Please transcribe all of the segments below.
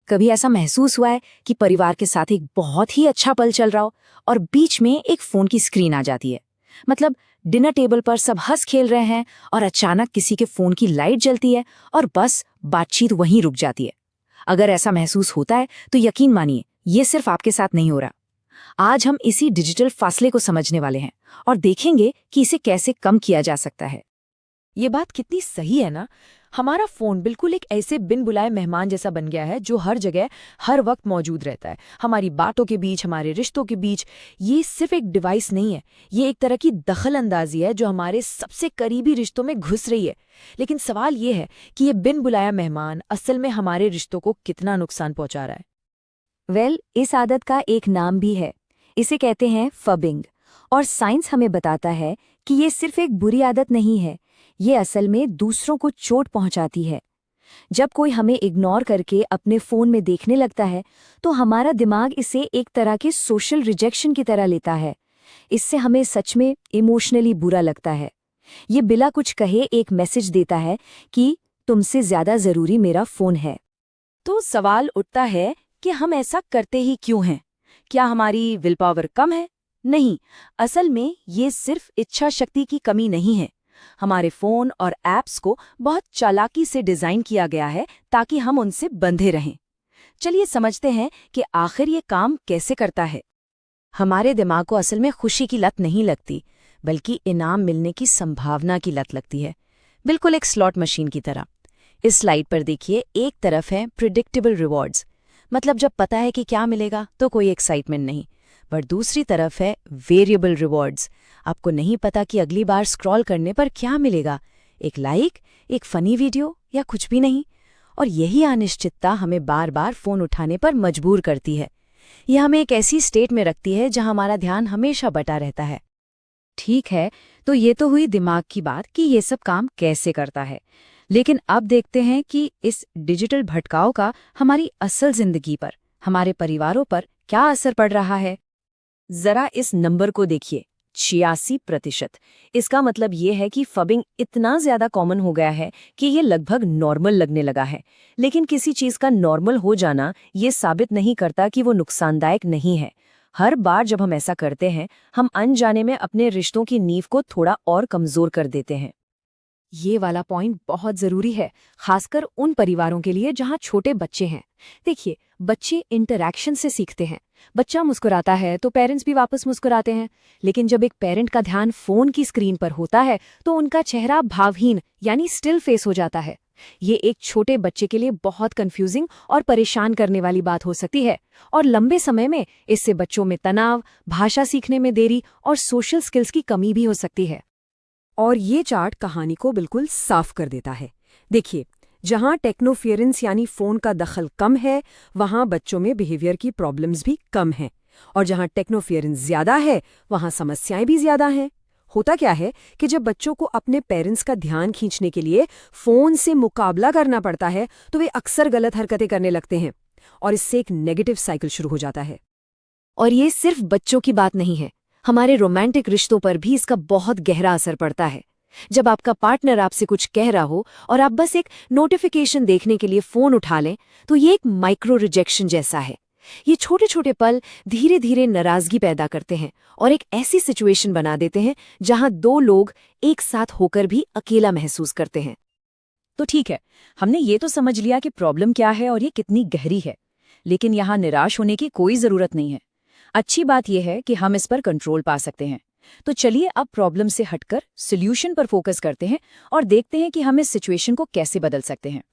कभी ऐसा महसूस हुआ है कि परिवार के साथ एक बहुत ही अच्छा पल चल रहा हो और बीच में एक फोन की स्क्रीन आ जाती है। मतलब डिनर टेबल पर सब हंस खेल रहे हैं और अचानक किसी के फोन की लाइट जलती है और बस बातचीत वहीं रुक जाती है। अगर ऐसा महसूस होता है तो यकीन मानिए ये सिर्फ आपके साथ नहीं हो रहा। आज हम इसी डिजिटल फासले को समझने वाले हैं और देखेंगे कि इसे कैसे कम किया जा सकता है। ये बात कितनी सही है ना। हमारा फोन बिल्कुल एक ऐसे बिन बुलाए मेहमान जैसा बन गया है जो हर जगह हर वक्त मौजूद रहता है, हमारी बातों के बीच, हमारे रिश्तों के बीच। ये सिर्फ एक डिवाइस नहीं है, ये एक तरह की दखल अंदाजी है जो हमारे सबसे करीबी रिश्तों में घुस रही है। लेकिन सवाल ये है कि ये बिन बुलाया मेहमान असल में हमारे रिश्तों को कितना नुकसान पहुंचा रहा है। इस आदत का एक नाम भी है, इसे कहते हैं फबिंग। और साइंस हमें बताता है कि ये सिर्फ एक बुरी आदत नहीं है, ये असल में दूसरों को चोट पहुंचाती है। जब कोई हमें इग्नोर करके अपने फोन में देखने लगता है तो हमारा दिमाग इसे एक तरह के सोशल रिजेक्शन की तरह लेता है। इससे हमें सच में इमोशनली बुरा लगता है। ये बिना कुछ कहे एक मैसेज देता है कि तुमसे ज्यादा जरूरी मेरा फोन है। तो सवाल उठता है कि हम ऐसा करते ही क्यों हैं? क्या हमारी विल पावर कम है? नहीं, असल में ये सिर्फ इच्छा शक्ति की कमी नहीं है। हमारे फोन और ऐप्स को बहुत चालाकी से डिजाइन किया गया है ताकि हम उनसे बंधे रहें। चलिए समझते हैं कि आखिर ये काम कैसे करता है। हमारे दिमाग को असल में खुशी की लत नहीं लगती, बल्कि इनाम मिलने की संभावना की लत लगती है, बिल्कुल एक स्लॉट मशीन की तरह। इस स्लाइड पर देखिए, एक तरफ है प्रिडिक्टेबल रिवॉर्ड्स, मतलब जब पता है कि क्या मिलेगा तो कोई एक्साइटमेंट नहीं। पर दूसरी तरफ है वेरिएबल रिवॉर्ड्स। आपको नहीं पता कि अगली बार स्क्रॉल करने पर क्या मिलेगा, एक लाइक, एक फनी वीडियो या कुछ भी नहीं। और यही अनिश्चितता हमें बार बार फोन उठाने पर मजबूर करती है। यह हमें एक ऐसी स्टेट में रखती है जहां हमारा ध्यान हमेशा बटा रहता है। ठीक है, तो ये तो हुई दिमाग की बात कि ये सब काम कैसे करता है। लेकिन अब देखते हैं कि इस डिजिटल भटकाव का हमारी असल जिंदगी पर, हमारे परिवारों पर क्या असर पड़ रहा है। जरा इस नंबर को देखिए, 86%। इसका मतलब ये है कि फबिंग इतना ज्यादा कॉमन हो गया है कि ये लगभग नॉर्मल लगने लगा है। लेकिन किसी चीज का नॉर्मल हो जाना ये साबित नहीं करता कि वो नुकसानदायक नहीं है। हर बार जब हम ऐसा करते हैं, हम अनजाने में अपने रिश्तों की नींव को थोड़ा और कमजोर कर देते हैं। ये वाला पॉइंट बहुत जरूरी है, खासकर उन परिवारों के लिए जहां छोटे बच्चे हैं। देखिए, बच्चे इंटरैक्शन से सीखते हैं। बच्चा मुस्कुराता है तो पेरेंट्स भी वापस मुस्कुराते हैं। लेकिन जब एक पेरेंट का ध्यान फोन की स्क्रीन पर होता है तो उनका चेहरा भावहीन यानी स्टिल फेस हो जाता है। ये एक छोटे बच्चे के लिए बहुत कंफ्यूजिंग और परेशान करने वाली बात हो सकती है। और लंबे समय में इससे बच्चों में तनाव, भाषा सीखने में देरी और सोशल स्किल्स की कमी भी हो सकती है। और ये चार्ट कहानी को बिल्कुल साफ कर देता है। देखिए, जहां टेक्नोफियरेंस यानी फोन का दखल कम है, वहां बच्चों में बिहेवियर की प्रॉब्लम्स भी कम हैं। और जहां टेक्नोफियरेंस ज्यादा है, वहां समस्याएं भी ज्यादा हैं। होता क्या है कि जब बच्चों को अपने पेरेंट्स का ध्यान खींचने के लिए फोन से मुकाबला करना पड़ता है तो वे अक्सर गलत हरकतें करने लगते हैं और इससे एक नेगेटिव साइकिल शुरू हो जाता है। और ये सिर्फ बच्चों की बात नहीं है, हमारे रोमांटिक रिश्तों पर भी इसका बहुत गहरा असर पड़ता है। जब आपका पार्टनर आपसे कुछ कह रहा हो और आप बस एक नोटिफिकेशन देखने के लिए फोन उठा लें, तो ये एक माइक्रो रिजेक्शन जैसा है। ये छोटे छोटे पल धीरे धीरे नाराजगी पैदा करते हैं और एक ऐसी सिचुएशन बना देते हैं जहां दो लोग एक साथ होकर भी अकेला महसूस करते हैं। तो ठीक है, हमने ये तो समझ लिया कि प्रॉब्लम क्या है और ये कितनी गहरी है। लेकिन यहाँ निराश होने की कोई जरूरत नहीं है। अच्छी बात यह है कि हम इस पर कंट्रोल पा सकते हैं। तो चलिए अब प्रॉब्लम से हटकर सॉल्यूशन पर फोकस करते हैं और देखते हैं कि हम इस सिचुएशन को कैसे बदल सकते हैं।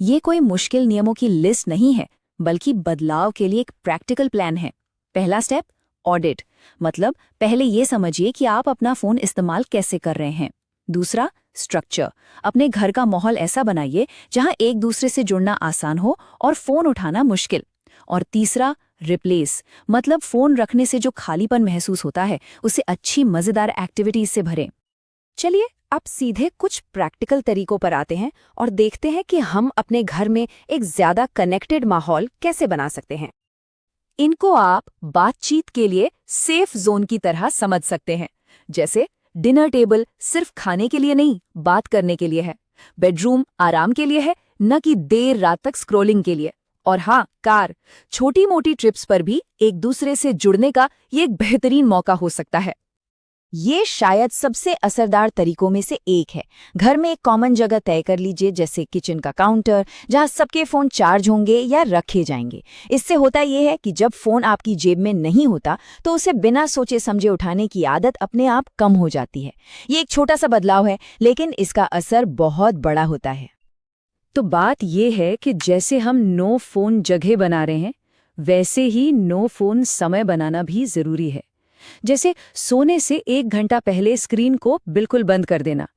ये कोई मुश्किल नियमों की लिस्ट नहीं है, बल्कि बदलाव के लिए एक प्रैक्टिकल प्लान है। पहला स्टेप, ऑडिट, मतलब पहले ये समझिए कि आप अपना फोन इस्तेमाल कैसे कर रहे हैं। दूसरा, स्ट्रक्चर, अपने घर का माहौल ऐसा बनाइए जहां एक दूसरे से जुड़ना आसान हो और फोन उठाना मुश्किल। और तीसरा, रिप्लेस, मतलब फोन रखने से जो खालीपन महसूस होता है उसे अच्छी मजेदार एक्टिविटीज से भरें। चलिए अब सीधे कुछ प्रैक्टिकल तरीकों पर आते हैं और देखते हैं कि हम अपने घर में एक ज्यादा कनेक्टेड माहौल कैसे बना सकते हैं। इनको आप बातचीत के लिए सेफ जोन की तरह समझ सकते हैं। जैसे डिनर टेबल सिर्फ खाने के लिए नहीं, बात करने के लिए है। बेडरूम आराम के लिए है, न कि देर रात तक स्क्रोलिंग के लिए। और हाँ, कार, छोटी मोटी ट्रिप्स पर भी एक दूसरे से जुड़ने का ये एक बेहतरीन मौका हो सकता है। ये शायद सबसे असरदार तरीकों में से एक है। घर में एक कॉमन जगह तय कर लीजिए, जैसे किचन का काउंटर, जहां सबके फोन चार्ज होंगे या रखे जाएंगे। इससे होता यह है कि जब फोन आपकी जेब में नहीं होता तो उसे बिना सोचे समझे उठाने की आदत अपने आप कम हो जाती है। ये एक छोटा सा बदलाव है, लेकिन इसका असर बहुत बड़ा होता है। तो बात ये है कि जैसे हम नो फोन जगह बना रहे हैं, वैसे ही नो फोन समय बनाना भी जरूरी है। जैसे सोने से 1 घंटा पहले स्क्रीन को बिल्कुल बंद कर देना,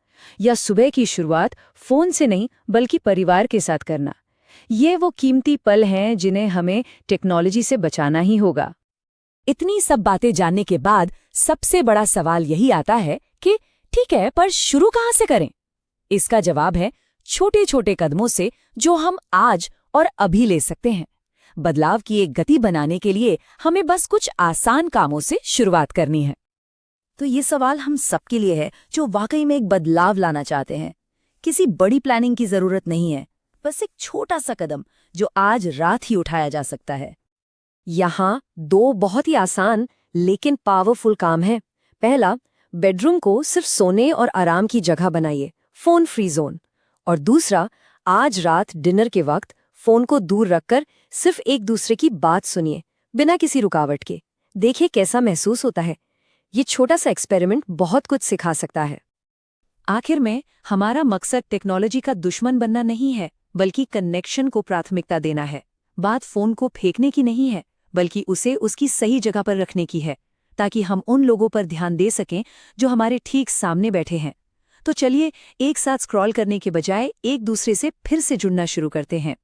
या सुबह की शुरुआत फोन से नहीं बल्कि परिवार के साथ करना। ये वो कीमती पल हैं जिन्हें हमें टेक्नोलॉजी से बचाना ही होगा। इतनी सब बातें जानने के बाद सबसे बड़ा सवाल यही आता है कि ठीक है, पर शुरू कहाँ से करें? इसका जवाब है छोटे छोटे कदमों से, जो हम आज और अभी ले सकते हैं। बदलाव की एक गति बनाने के लिए हमें बस कुछ आसान कामों से शुरुआत करनी है। तो ये सवाल हम सबके लिए है जो वाकई में एक बदलाव लाना चाहते हैं। किसी बड़ी प्लानिंग की जरूरत नहीं है, बस एक छोटा सा कदम जो आज रात ही उठाया जा सकता है। यहाँ 2 बहुत ही आसान लेकिन पावरफुल काम है। पहला, बेडरूम को सिर्फ सोने और आराम की जगह बनाइए, फोन फ्री जोन। और दूसरा, आज रात डिनर के वक्त फोन को दूर रखकर सिर्फ एक दूसरे की बात सुनिए, बिना किसी रुकावट के। देखिए कैसा महसूस होता है। ये छोटा सा एक्सपेरिमेंट बहुत कुछ सिखा सकता है। आखिर में हमारा मकसद टेक्नोलॉजी का दुश्मन बनना नहीं है, बल्कि कनेक्शन को प्राथमिकता देना है। बात फोन को फेंकने की नहीं है, बल्कि उसे उसकी सही जगह पर रखने की है, ताकि हम उन लोगों पर ध्यान दे सकें जो हमारे ठीक सामने बैठे हैं। तो चलिए एक साथ स्क्रॉल करने के बजाय एक दूसरे से फिर से जुड़ना शुरू करते हैं।